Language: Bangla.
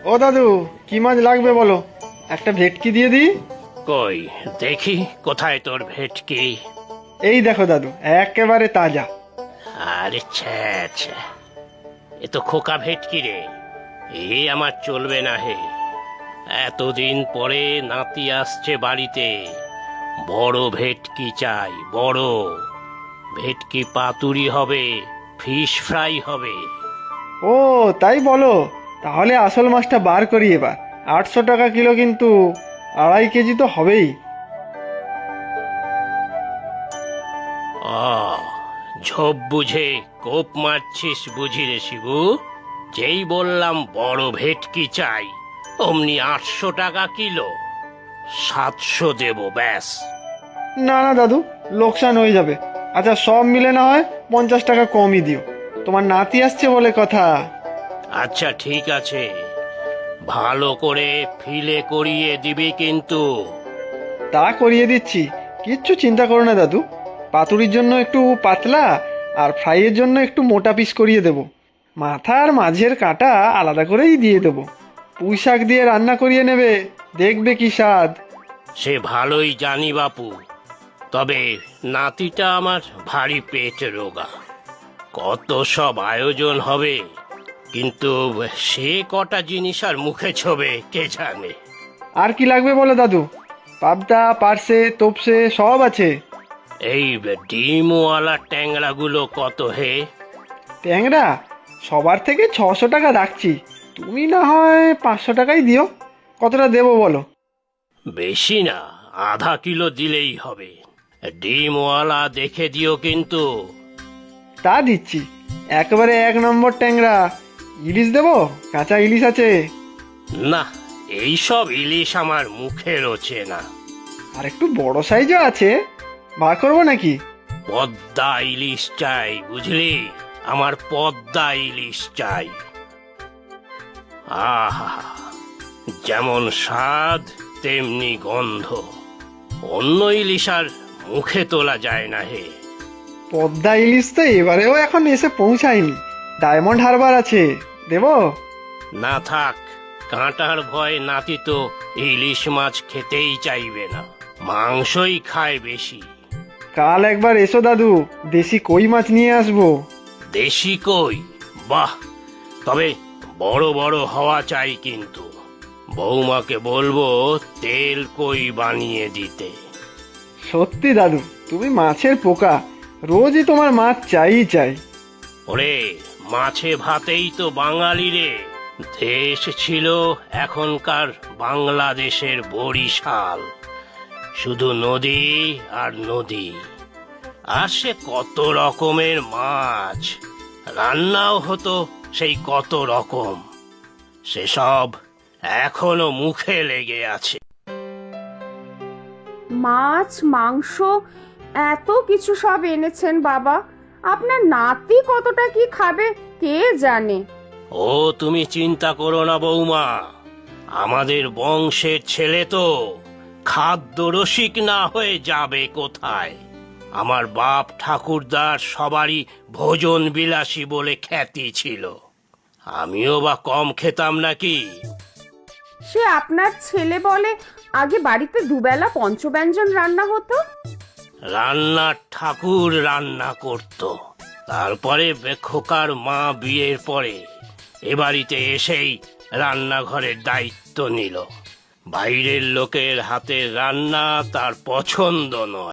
ও দাদু, কি মাছ লাগবে বলো, একটা ভেটকি দিয়ে দিই। কই দেখি কোথায় তোর ভেটকি। এই দেখো দাদু, একেবারে তাজা। আরে ছ্যা ছ্যা, এ তো খোকা ভেটকি রে। এ আমার চলবে না হে। এতদিন পরে নাতি আসছে বাড়িতে, বড় ভেটকি চাই, বড় ভেটকি পাতুরি হবে, ফিশ ফ্রাই হবে। ও তাই বলো, তাহলে আসল মাছটা বার করি এবার। 800 টাকা কিলো কিন্তু, 2.5 কেজি তো হবেই। আ ঝোপ বুঝে কোপ মারছিস বুঝি রে শিবু। যেই বললাম বড় ভেটকি চাই, অমনি 800 টাকা কিলো। 700 দেব ব্যাস। না না দাদু, লোকসান হয়ে যাবে। আচ্ছা, সব মিলে না হয় 50 টাকা কমই দিও, তোমার নাতি আসছে বলে কথা। আচ্ছা ঠিক আছে, ভালো করে ফিলে করিয়ে দিবি কিন্তু। তা করিয়ে দিচ্ছি, কিচ্ছু চিন্তা করো না দাদু। পাতুরির জন্য একটু পাতলা, আর ফ্রাইয়ের জন্য একটু মোটা পিস করিয়ে দেবো। মাথা আর মাঝের কাঁটা আলাদা করেই দিয়ে দেবো। পুঁই শাক দিয়ে রান্না করিয়ে নেবে, দেখবে কি স্বাদ। সে ভালোই জানি বাপু, তবে নাতিটা আমার ভারী পেট রোগা। কত সব আয়োজন হবে, কিন্তু সে কটা জিনিস আর মুখে ছোবে কে জানে। আর কি লাগবে বলো দাদু, পাবদা, পার্সে, তোপসে সব আছে। এই ডিমওয়ালা ট্যাংরাগুলো কত হে? ট্যাংরা সবার থেকে 600 টাকা রাখছি, তুমি না হয় 500 টাকাই দিও। কতটা দেবো বলো? বেশি না, আধা কিলো দিলেই হবে। ডিমওয়ালা দেখে দিও কিন্তু। তা দিচ্ছি, একেবারে 1 নম্বর ট্যাংরা। ইলিশ দেবো, কাঁচা ইলিশ আছে। না, এইসব ইলিশ আমার মুখে রোচে না। আর একটু বড় সাইজও আছে, বার করবো নাকি? পদ্মা ইলিশ চাই বুঝলি, আমার পদ্মা ইলিশ চাই। আহা, যেমন স্বাদ তেমনি গন্ধ, অন্য ইলিশ আর মুখে তোলা যায় না হে। পদ্মা ইলিশ তো এবারেও এখন এসে পৌঁছায়নি, ডায়মন্ড হারবার আছে, দেবো? না থাক, কাঁটার ভয় নাতি তো ইলিশ মাছ খেতেই চাইবে না, মাংসই খায় বেশি। কাল একবার এসো দাদু, দেশি কই মাছ নিয়ে আসবো। দেশি কই? বাহ, তবে বড় বড় হওয়া চাই কিন্তু। বৌমাকে বলবো তেল কই বানিয়ে দিতে। সত্যি দাদু, তুমি মাছের পোকা, রোজই তোমার মাছ চাই চাই। ওরে, মাছে ভাতেই তো বাঙালি রে। দেশ ছিল এখনকার বাংলাদেশের বরিশাল, শুধু নদী আর নদী। আর সে কত রকমের মাছ, রান্নাও হতো সেই কত রকম, সেসব এখনো মুখে লেগে আছে। মাছ, মাংস, এত কিছু সব এনেছেন বাবা। আপনার নাতি কতটা কি খাবে কে জানে। ও তুমি চিন্তা করো না বৌমা, আমাদের বংশের ছেলে তো খাদ্য রসিক না হয়ে যাবে কোথায়। আমার বাপ ঠাকুরদার সবারই ভোজন বিলাসী বলে খ্যাতি ছিল, আমিও বা কম খেতাম নাকি? সে আপনার ছেলে বলে আগে বাড়িতে দুবেলা পঞ্চব্যঞ্জন রান্না হতো। রান্নার ঠাকুর রান্না করত, তারপরে খোকার মা বিয়ের পরে এ বাড়িতে এসেই রান্নাঘরের দায়িত্ব নিল। বাইরের লোকের হাতের রান্না তার পছন্দ নয়।